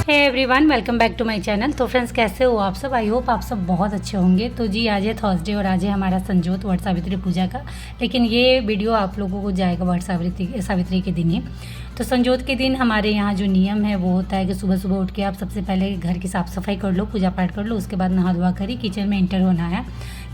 Hey everyone, welcome back to my channel. तो friends, कैसे हो आप सब? आई होप आप सब बहुत अच्छे होंगे। तो जी, आज है थर्सडे और आज है हमारा संजोत वट सावित्री पूजा का। लेकिन ये वीडियो आप लोगों को जाएगा वट सावित्री के दिन ही। तो संजोत के दिन हमारे यहाँ जो नियम है वो होता है कि सुबह सुबह उठ के आप सबसे पहले घर की साफ़ सफाई कर लो, पूजा पाठ कर लो। उसके बाद नहा धोआ कर ही किचन में इंटर होना है।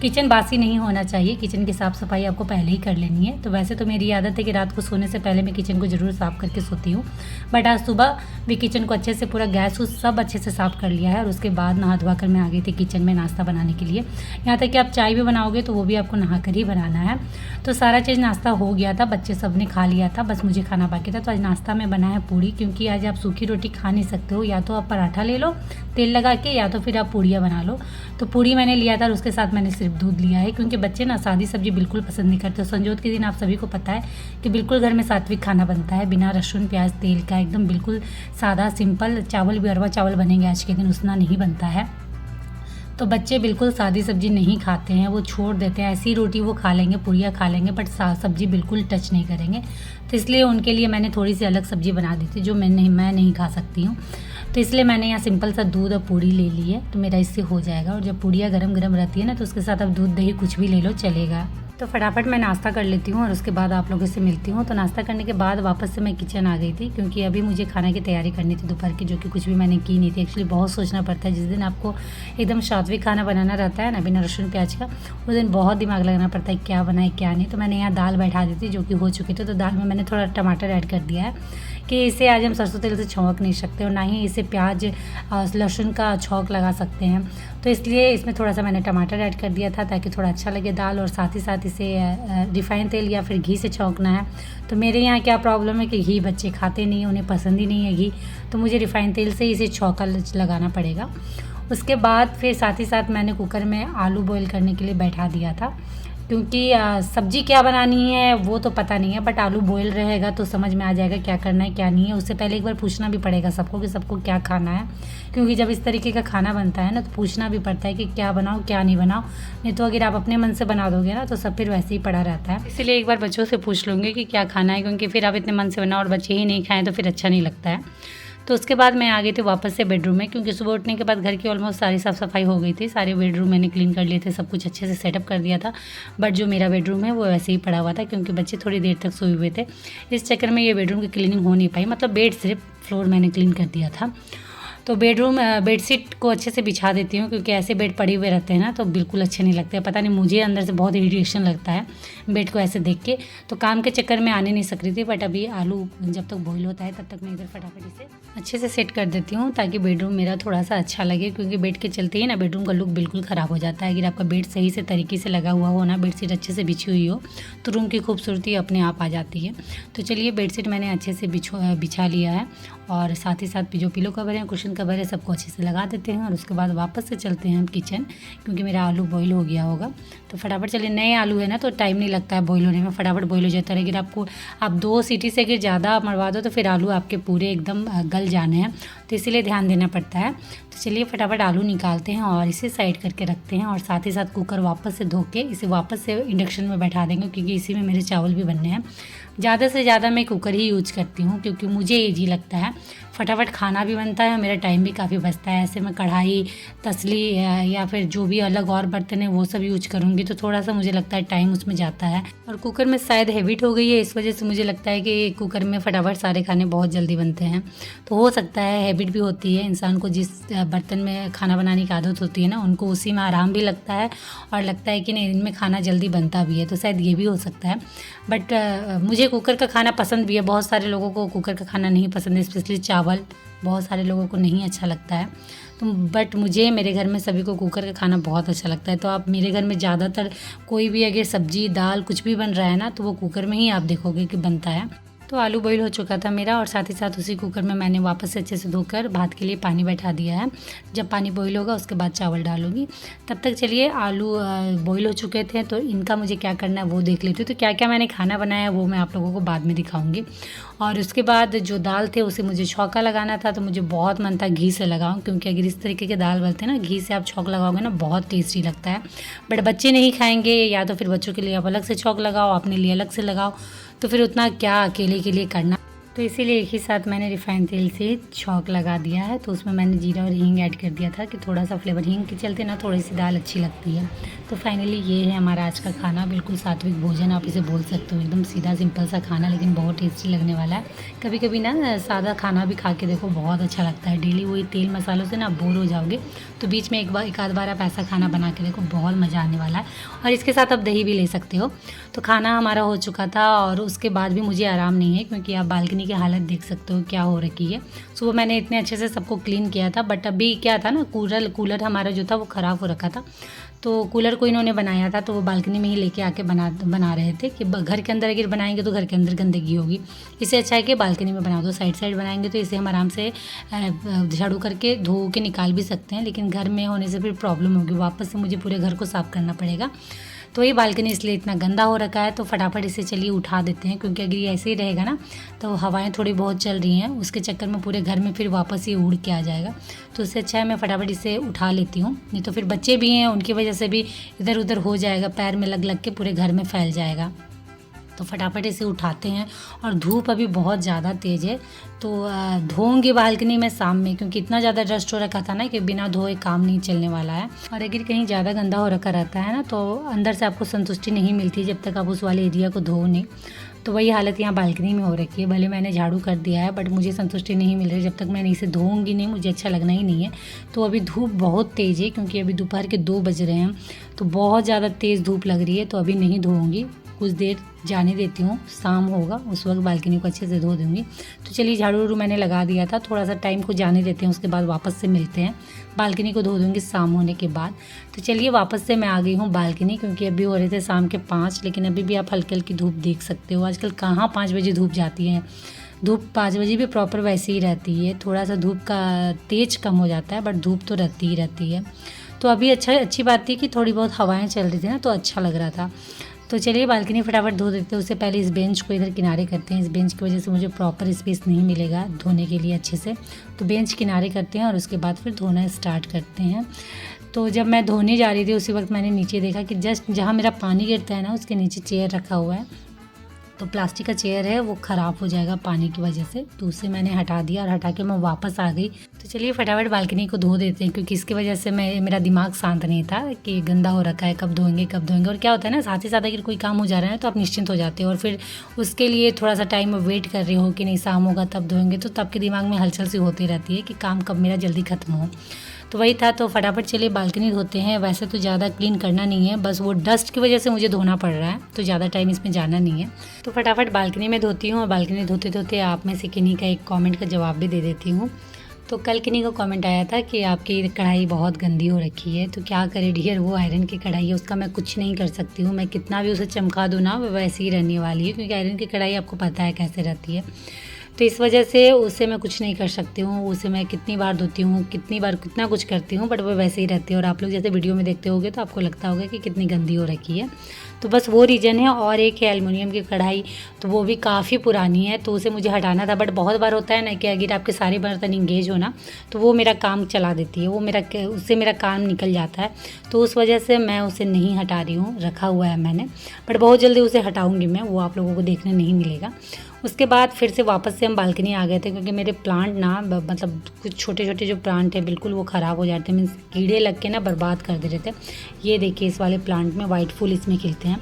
किचन बासी नहीं होना चाहिए, किचन की साफ़ सफाई आपको पहले ही कर लेनी है। तो वैसे तो मेरी आदत है कि रात को सोने से पहले मैं किचन को ज़रूर साफ़ करके सोती हूँ, बट आज सुबह भी किचन को अच्छे से पूरा गैस उस सब अच्छे से साफ़ कर लिया है। और उसके बाद नहा धोआ कर मैं आ गई थी किचन में नाश्ता बनाने के लिए। यहाँ तक कि आप चाय भी बनाओगे तो वो भी आपको नहा कर ही बनाना है। तो सारा चीज़ नाश्ता हो गया था, बच्चे सब ने खा लिया था, बस मुझे खाना बाकी था। तो आज नाश्ता में बना है पूड़ी, क्योंकि आज आप सूखी रोटी खा नहीं सकते हो। या तो आप पराठा ले लो तेल लगा के, या तो फिर आप पूड़ियाँ बना लो। तो पूड़ी मैंने लिया था और उसके साथ मैंने सिर्फ दूध लिया है, क्योंकि बच्चे ना सादी सब्जी बिल्कुल पसंद नहीं करते। संजोत के दिन आप सभी को पता है कि बिल्कुल घर में सात्विक खाना बनता है, बिना लहसुन प्याज तेल का, एकदम बिल्कुल सादा सिंपल। चावल भी अरवा चावल बनेंगे आज के दिन, उसना नहीं बनता है। तो बच्चे बिल्कुल सादी सब्जी नहीं खाते हैं, वो छोड़ देते हैं। ऐसी रोटी वो खा लेंगे, पूरियाँ खा लेंगे, बट सब्जी बिल्कुल टच नहीं करेंगे। तो इसलिए उनके लिए मैंने थोड़ी सी अलग सब्जी बना दी थी, जो मैं नहीं खा सकती हूँ। तो इसलिए मैंने यहाँ सिंपल सा दूध और पूड़ी ले ली है, तो मेरा इससे हो जाएगा। और जब पूड़ियाँ गरम गरम रहती है ना, तो उसके साथ आप दूध दही कुछ भी ले लो, चलेगा। तो फटाफट मैं नाश्ता कर लेती हूँ और उसके बाद आप लोगों से मिलती हूँ। तो नाश्ता करने के बाद वापस से मैं किचन आ गई थी, क्योंकि अभी मुझे खाना की तैयारी करनी थी दोपहर की, जो कि कुछ भी मैंने की नहीं थी। एक्चुअली बहुत सोचना पड़ता है, जिस दिन आपको एकदम सात्विक खाना बनाना रहता है ना, बिना लहसुन प्याज का, उस दिन बहुत दिमाग लगाना पड़ता है क्या बनाए क्या नहीं। तो मैंने यहाँ दाल बैठा दी थी, जो कि हो चुकी थी। तो दाल में मैंने थोड़ा टमाटर ऐड कर दिया है कि इसे आज हम सरसों तेल से छौंक नहीं सकते और ना ही इसे प्याज लहसुन का छौंक लगा सकते हैं। तो इसलिए इसमें थोड़ा सा मैंने टमाटर ऐड कर दिया था, ताकि थोड़ा अच्छा लगे दाल। और साथ ही साथ इसे रिफाइन तेल या फिर घी से छौंकना है। तो मेरे यहाँ क्या प्रॉब्लम है कि घी बच्चे खाते नहीं हैं, उन्हें पसंद ही नहीं है घी, तो मुझे रिफाइन तेल से इसे छौंका लगाना पड़ेगा। उसके बाद फिर साथ ही साथ मैंने कुकर में आलू बॉईल करने के लिए बैठा दिया था, क्योंकि सब्जी क्या बनानी है वो तो पता नहीं है, बट आलू बॉयल रहेगा तो समझ में आ जाएगा क्या करना है क्या नहीं है। उससे पहले एक बार पूछना भी पड़ेगा सबको कि सबको क्या खाना है, क्योंकि जब इस तरीके का खाना बनता है ना, तो पूछना भी पड़ता है कि क्या बनाओ क्या नहीं बनाओ। नहीं तो अगर आप अपने मन से बना दोगे ना, तो सब फिर वैसे ही पड़ा रहता है। इसीलिए एक बार बच्चों से पूछ लूँगी कि क्या खाना है, क्योंकि फिर आप इतने मन से बनाओ और बच्चे ही नहीं खाएँ तो फिर अच्छा नहीं लगता है। तो उसके बाद मैं आ गई थी वापस से बेडरूम में, क्योंकि सुबह उठने के बाद घर की ऑलमोस्ट सारी साफ़ सफाई हो गई थी। सारे बेडरूम मैंने क्लीन कर लिए थे, सब कुछ अच्छे से सेटअप कर दिया था। बट जो मेरा बेडरूम है वो वैसे ही पड़ा हुआ था, क्योंकि बच्चे थोड़ी देर तक सोए हुए थे। इस चक्कर में ये बेडरूम की क्लीनिंग हो नहीं पाई, मतलब बेड सिर्फ, फ्लोर मैंने क्लीन कर दिया था। तो बेडशीट को अच्छे से बिछा देती हूँ, क्योंकि ऐसे बेड पड़े हुए रहते हैं ना तो बिल्कुल अच्छे नहीं लगते। पता नहीं, मुझे अंदर से बहुत इरिटेशन लगता है बेड को ऐसे देख के। तो काम के चक्कर में आने नहीं सक रही थी, बट अभी आलू जब तक बॉईल होता है तब तक मैं इधर फटाफट इसे अच्छे से सेट कर देती हूँ, ताकि बेडरूम मेरा थोड़ा सा अच्छा लगे। क्योंकि बेड के चलते ही ना बेडरूम का लुक बिल्कुल ख़राब हो जाता है। अगर आपका बेड सही से तरीके से लगा हुआ हो ना, बेडशीट अच्छे से बिछी हुई हो, तो रूम की खूबसूरती अपने आप आ जाती है। तो चलिए, बेडशीट मैंने अच्छे से बिछा लिया है, और साथ ही साथ जो पिलो कवर है, कुशन कवर है, सबको अच्छे से लगा देते हैं। और उसके बाद वापस से चलते हैं हम किचन, क्योंकि मेरा आलू बॉईल हो गया होगा। तो फटाफट चलिए, नए आलू है ना तो टाइम नहीं लगता है बॉईल होने में, फटाफट बॉईल हो जाता है। अगर आप 2 सीटी से अगर ज़्यादा मरवा दो तो फिर आलू आपके पूरे एकदम गल जाने हैं, तो इसीलिए ध्यान देना पड़ता है। तो चलिए फटाफट आलू निकालते हैं और इसे साइड करके रखते हैं। और साथ ही साथ कुकर वापस से धो के इसे वापस से इंडक्शन में बैठा देंगे, क्योंकि इसी में मेरे चावल भी बनने हैं। ज़्यादा से ज़्यादा मैं कुकर ही यूज करती हूँ, क्योंकि मुझे ईजी लगता है, फटाफट खाना भी बनता है और मेरा टाइम भी काफ़ी बचता है। ऐसे मैं कढ़ाई, तसली या फिर जो भी अलग और बर्तन है वो सब यूज करूँगी तो थोड़ा सा मुझे लगता है टाइम उसमें जाता है। और कुकर में शायद हैबिट हो गई है, इस वजह से मुझे लगता है कि कुकर में फटाफट सारे खाने बहुत जल्दी बनते हैं। तो हो सकता है हैबिट भी होती है इंसान को, जिस बर्तन में खाना बनाने की आदत होती है ना, उनको उसी में आराम भी लगता है और लगता है कि नहीं, इनमें खाना जल्दी बनता भी है। तो शायद ये भी हो सकता है। बट मुझे कुकर का खाना पसंद भी है। बहुत सारे लोगों को कुकर का खाना नहीं पसंद है, स्पेशली चावल बहुत सारे लोगों को नहीं अच्छा लगता है। तो बट मुझे, मेरे घर में सभी को कुकर का खाना बहुत अच्छा लगता है। तो आप मेरे घर में ज़्यादातर कोई भी अगर सब्जी दाल कुछ भी बन रहा है ना, तो वो कुकर में ही आप देखोगे कि बनता है। तो आलू बॉईल हो चुका था मेरा, और साथ ही साथ उसी कुकर में मैंने वापस से अच्छे से धोकर भात के लिए पानी बैठा दिया है। जब पानी बॉईल होगा उसके बाद चावल डालूंगी। तब तक चलिए, आलू बॉईल हो चुके थे, तो इनका मुझे क्या करना है वो देख लेती हूँ। तो क्या क्या मैंने खाना बनाया वो मैं आप लोगों को बाद में दिखाऊंगी। और उसके बाद जो दाल थे उसे मुझे छौंका लगाना था, तो मुझे बहुत मन था घी से लगाऊं, क्योंकि अगर इस तरीके के दाल बनते हैं ना, घी से आप छौंक लगाओगे ना, बहुत टेस्टी लगता है। बट बच्चे नहीं खाएंगे, या तो फिर बच्चों के लिए आप अलग से छौंक लगाओ, अपने लिए अलग से लगाओ, तो फिर उतना क्या अकेले के लिए करना। तो इसीलिए एक ही साथ मैंने रिफाइंड तेल से छौंक लगा दिया है। तो उसमें मैंने जीरा और हींग ऐड कर दिया था कि थोड़ा सा फ्लेवर, हींग के चलते ना थोड़ी सी दाल अच्छी लगती है। तो फाइनली ये है हमारा आज का खाना, बिल्कुल सात्विक भोजन आप इसे बोल सकते हो। एकदम सीधा सिंपल सा खाना, लेकिन बहुत टेस्टी लगने वाला है। कभी कभी ना सादा खाना भी खा के देखो, बहुत अच्छा लगता है। डेली वही तेल मसालों से ना बोर हो जाओगे, तो बीच में एक आध बार आप ऐसा खाना बना के देखो, बहुत मज़ा आने वाला है। और इसके साथ आप दही भी ले सकते हो। तो खाना हमारा हो चुका था और उसके बाद भी मुझे आराम नहीं है, क्योंकि आप बालकनी की हालत देख सकते हो क्या हो रखी है। सुबह मैंने इतने अच्छे से सबको क्लीन किया था, बट अभी क्या था ना, कूलर हमारा जो था वो ख़राब हो रखा था। तो कूलर को इन्होंने बनाया था, तो वो बालकनी में ही लेके आके बना रहे थे कि घर के अंदर अगर बनाएंगे तो घर के अंदर गंदगी होगी। इससे अच्छा है कि बालकनी में बना दो। साइड बनाएंगे तो इसे हम आराम से झाड़ू करके धो के निकाल भी सकते हैं, लेकिन घर में होने से फिर प्रॉब्लम होगी, वापस से मुझे पूरे घर को साफ़ करना पड़ेगा। तो ये बालकनी इसलिए इतना गंदा हो रखा है, तो फटाफट इसे चलिए उठा देते हैं, क्योंकि अगर ये ऐसे ही रहेगा ना तो हवाएं थोड़ी बहुत चल रही हैं, उसके चक्कर में पूरे घर में फिर वापस ये उड़ के आ जाएगा। तो उससे अच्छा है मैं फटाफट इसे उठा लेती हूँ, नहीं तो फिर बच्चे भी हैं, उनकी वजह से भी इधर उधर हो जाएगा, पैर में लग के पूरे घर में फैल जाएगा। तो फटाफट इसे उठाते हैं। और धूप अभी बहुत ज़्यादा तेज़ है, तो धोऊंगी बालकनी में शाम में, क्योंकि इतना ज़्यादा डस्ट हो रखा था ना कि बिना धोए काम नहीं चलने वाला है। और अगर कहीं ज़्यादा गंदा हो रखा रहता है ना, तो अंदर से आपको संतुष्टि नहीं मिलती जब तक आप उस वाले एरिया को धो नहीं। तो वही हालत यहाँ बालकनी में हो रखी है। भले मैंने झाड़ू कर दिया है, बट मुझे संतुष्टि नहीं मिल रही जब तक मैं इसे धोऊंगी नहीं, मुझे अच्छा लगना ही नहीं है। तो अभी धूप बहुत तेज़ है, क्योंकि अभी दोपहर के 2 बज रहे हैं, तो बहुत ज़्यादा तेज़ धूप लग रही है। तो अभी नहीं धोऊंगी, कुछ देर जाने देती हूँ, शाम होगा उस वक्त बालकनी को अच्छे से धो दूँगी। तो चलिए झाड़ू मैंने लगा दिया था, थोड़ा सा टाइम को जाने देते हैं, उसके बाद वापस से मिलते हैं। बालकनी को धो दूँगी शाम होने के बाद। तो चलिए वापस से मैं आ गई हूँ बालकनी, क्योंकि अभी हो रहे थे शाम के 5, लेकिन अभी भी आप हल्की हल्की धूप देख सकते हो। आजकल कहाँ 5 बजे धूप जाती है, धूप 5 बजे भी प्रॉपर वैसे ही रहती है। थोड़ा सा धूप का तेज कम हो जाता है, बट धूप तो रहती ही रहती है। तो अभी अच्छी बात थी कि थोड़ी बहुत हवाएं चल रही थी ना, तो अच्छा लग रहा था। तो चलिए बालकनी फटाफट धो देते हैं। उससे पहले इस बेंच को इधर किनारे करते हैं। इस बेंच की वजह से मुझे प्रॉपर स्पेस नहीं मिलेगा धोने के लिए अच्छे से, तो बेंच किनारे करते हैं और उसके बाद फिर धोना स्टार्ट करते हैं। तो जब मैं धोने जा रही थी उसी वक्त मैंने नीचे देखा कि जस्ट जहाँ मेरा पानी गिरता है ना, उसके नीचे चेयर रखा हुआ है। तो प्लास्टिक का चेयर है, वो ख़राब हो जाएगा पानी की वजह से, तो उसे मैंने हटा दिया और हटा के मैं वापस आ गई। तो चलिए फटाफट बालकनी को धो देते हैं, क्योंकि इसकी वजह से मेरा दिमाग शांत नहीं था कि गंदा हो रखा है, कब धोएंगे कब धोएंगे। और क्या होता है ना, साथ ही साथ अगर कोई काम हो जा रहा है तो आप निश्चिंत हो जाते हो, और फिर उसके लिए थोड़ा सा टाइम वेट कर रहे हो कि नहीं शाम होगा तब धोएंगे, तो तब के दिमाग में हलचल सी होती रहती है कि काम कब मेरा जल्दी ख़त्म हो। तो वही था, तो फटाफट चलिए बालकनी धोते हैं। वैसे तो ज़्यादा क्लीन करना नहीं है, बस वो डस्ट की वजह से मुझे धोना पड़ रहा है, तो ज़्यादा टाइम इसमें जाना नहीं है। तो फटाफट बालकनी में धोती हूँ, और बालकनी धोते धोते आप में से किन्हीं का एक कमेंट का जवाब भी दे देती हूँ। तो कल किन्हीं को कमेंट आया था कि आपकी कढ़ाई बहुत गंदी हो रखी है। तो क्या करे डियर, वो आयरन की कढ़ाई है, उसका मैं कुछ नहीं कर सकती हूँ। मैं कितना भी उसे चमका दूँ ना, वो वैसे ही रहने वाली है, क्योंकि आयरन की कढ़ाई आपको पता है कैसे रहती है। तो इस वजह से उससे मैं कुछ नहीं कर सकती हूँ। उसे मैं कितनी बार धोती हूँ, कितनी बार कितना कुछ करती हूँ, बट वो वैसे ही रहती है। और आप लोग जैसे वीडियो में देखते होगे तो आपको लगता होगा कि कितनी गंदी हो रखी है। तो बस वो रीज़न है। और एक है एलुमिनियम की कढ़ाई, तो वो भी काफ़ी पुरानी है, तो उसे मुझे हटाना था। बट बहुत बार होता है ना कि अगर आपके सारे बर्तन इंगेज हो ना, तो वो मेरा काम चला देती है, उससे मेरा काम निकल जाता है। तो उस वजह से मैं उसे नहीं हटा रही हूँ, रखा हुआ है मैंने, बट बहुत जल्दी उसे हटाऊँगी मैं, वो आप लोगों को देखने नहीं मिलेगा। उसके बाद फिर से वापस से हम बालकनी आ गए थे, क्योंकि मेरे प्लांट ना मतलब कुछ छोटे छोटे जो प्लांट है बिल्कुल वो ख़राब हो जाते हैं, मीन्स कीड़े लग के ना बर्बाद कर दे रहे थे। ये देखिए इस वाले प्लांट में वाइट फूल इसमें खिलते हैं,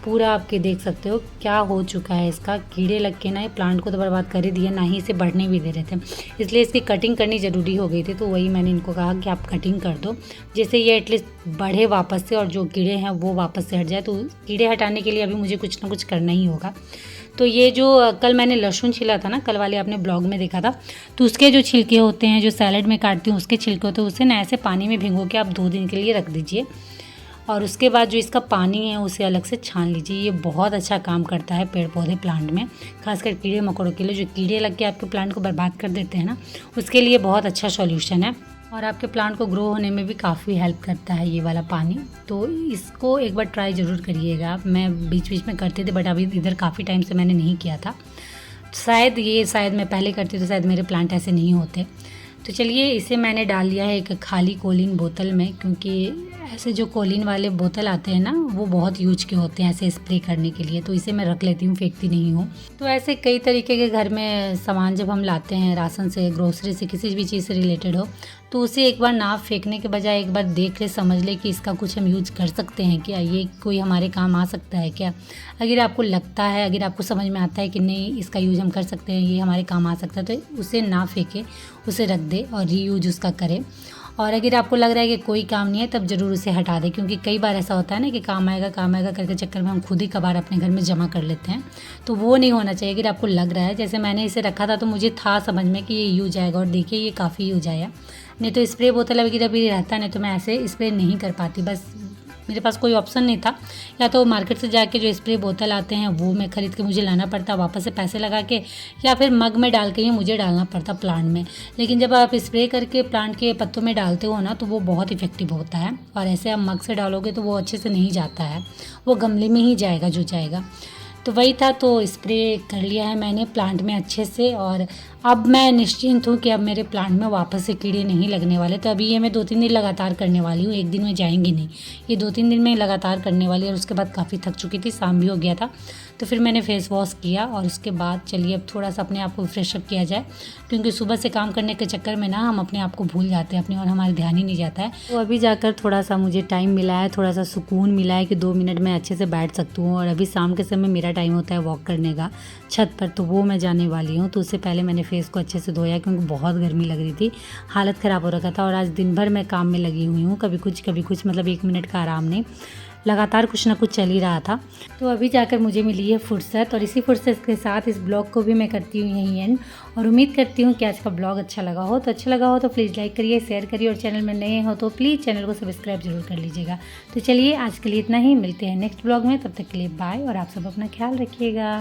पूरा आपके देख सकते हो क्या हो चुका है इसका। कीड़े लग के ना ये प्लांट को तो बर्बाद कर ही दिया, ना ही इसे बढ़ने भी दे रहे थे, इसलिए इसकी कटिंग करनी ज़रूरी हो गई थी। तो वही मैंने इनको कहा कि आप कटिंग कर दो, जिससे ये एटलीस्ट बढ़े वापस से और जो कीड़े हैं वो वापस से हट जाए। तो कीड़े हटाने के लिए अभी मुझे कुछ ना कुछ करना ही होगा। तो ये जो कल मैंने लहसुन छिला था ना, कल वाले आपने ब्लॉग में देखा था, तो उसके जो छिलके होते हैं जो सैलेड में काटती हूँ उसके छिलके होते हैं, उसे ना ऐसे पानी में भिगो के आप 2 दिन के लिए रख दीजिए। और उसके बाद जो इसका पानी है उसे अलग से छान लीजिए। ये बहुत अच्छा काम करता है पेड़ पौधे प्लांट में, खासकर कीड़े मकोड़ों के लिए। जो कीड़े लग के आपके प्लांट को बर्बाद कर देते हैं ना, उसके लिए बहुत अच्छा सॉल्यूशन है, और आपके प्लांट को ग्रो होने में भी काफ़ी हेल्प करता है ये वाला पानी। तो इसको एक बार ट्राई ज़रूर करिएगा। मैं बीच बीच में करती थी, बट अभी इधर काफ़ी टाइम से मैंने नहीं किया था। शायद मैं पहले करती तो शायद मेरे प्लांट ऐसे नहीं होते। तो चलिए इसे मैंने डाल लिया है एक खाली कोलिन बोतल में, क्योंकि ऐसे जो कोलिन वाले बोतल आते हैं ना, वो बहुत यूज के होते हैं ऐसे स्प्रे करने के लिए, तो इसे मैं रख लेती हूँ, फेंकती नहीं हूँ। तो ऐसे कई तरीके के घर में सामान जब हम लाते हैं, राशन से, ग्रोसरी से, किसी भी चीज़ से रिलेटेड हो, तो उसे एक बार ना फेंकने के बजाय एक बार देख ले, समझ ले कि इसका कुछ हम यूज कर सकते हैं क्या, ये कोई हमारे काम आ सकता है क्या। अगर आपको लगता है, अगर आपको समझ में आता है कि नहीं इसका यूज़ हम कर सकते हैं, ये हमारे काम आ सकता है, तो उसे ना फेंके, उसे रख दे और रीयूज उसका करें। और अगर आपको लग रहा है कि कोई काम नहीं है, तब ज़रूर उसे हटा दें, क्योंकि कई बार ऐसा होता है ना कि काम आएगा करके चक्कर में हम खुद ही कबाड़ अपने घर में जमा कर लेते हैं, तो वो नहीं होना चाहिए। अगर आपको लग रहा है, जैसे मैंने इसे रखा था तो मुझे था समझ में कि ये यूज आएगा, और देखिए ये काफ़ी यूज आया। नहीं तो स्प्रे बोतल वगैरह भी रहता, नहीं तो मैं ऐसे स्प्रे नहीं कर पाती, बस मेरे पास कोई ऑप्शन नहीं था। या तो मार्केट से जाके जो स्प्रे बोतल आते हैं वो मैं ख़रीद के मुझे लाना पड़ता, वापस से पैसे लगा के, या फिर मग में डाल के ही मुझे डालना पड़ता प्लांट में। लेकिन जब आप स्प्रे करके प्लांट के पत्तों में डालते हो ना, तो वो बहुत इफेक्टिव होता है। और ऐसे आप मग से डालोगे तो वो अच्छे से नहीं जाता है, वो गमले में ही जाएगा जो जाएगा। तो वही था, तो स्प्रे कर लिया है मैंने प्लांट में अच्छे से, और अब मैं निश्चिंत हूँ कि अब मेरे प्लांट में वापस से कीड़े नहीं लगने वाले। तो अभी ये मैं 2-3 दिन लगातार करने वाली हूँ, एक दिन में जाएंगी नहीं, ये 2-3 दिन में लगातार करने वाली। और उसके बाद काफ़ी थक चुकी थी, शाम भी हो गया था, तो फिर मैंने फेस वॉश किया। और उसके बाद चलिए अब थोड़ा सा अपने आप को फ्रेशअप किया जाए, क्योंकि सुबह से काम करने के चक्कर में ना हम अपने आप को भूल जाते हैं अपने, और हमारे ध्यान ही नहीं जाता है। तो अभी जाकर थोड़ा सा मुझे टाइम मिला है, थोड़ा सा सुकून मिला है कि 2 मिनट में अच्छे से बैठ सकती हूँ। और अभी शाम के समय मेरा टाइम होता है वॉक करने का छत पर, तो वो मैं जाने वाली हूँ। तो उससे पहले मैंने फेस को अच्छे से धोया, क्योंकि बहुत गर्मी लग रही थी, हालत ख़राब हो रखा था। और आज दिन भर मैं काम में लगी हुई हूँ, कभी कुछ, मतलब 1 मिनट का आराम नहीं, लगातार कुछ ना कुछ चल ही रहा था। तो अभी जाकर मुझे मिली है फुर्सत, और इसी फुर्सत के साथ इस ब्लॉग को भी मैं करती हूँ यहीं एंड। और उम्मीद करती हूँ कि आज का ब्लॉग अच्छा लगा हो, तो अच्छा लगा हो तो प्लीज़ लाइक करिए, शेयर करिए, और चैनल में नए हो तो प्लीज़ चैनल को सब्सक्राइब जरूर कर लीजिएगा। तो चलिए आज के लिए इतना ही, मिलते हैं नेक्स्ट ब्लॉग में, तब तक के लिए बाय, और आप सब अपना ख्याल रखिएगा।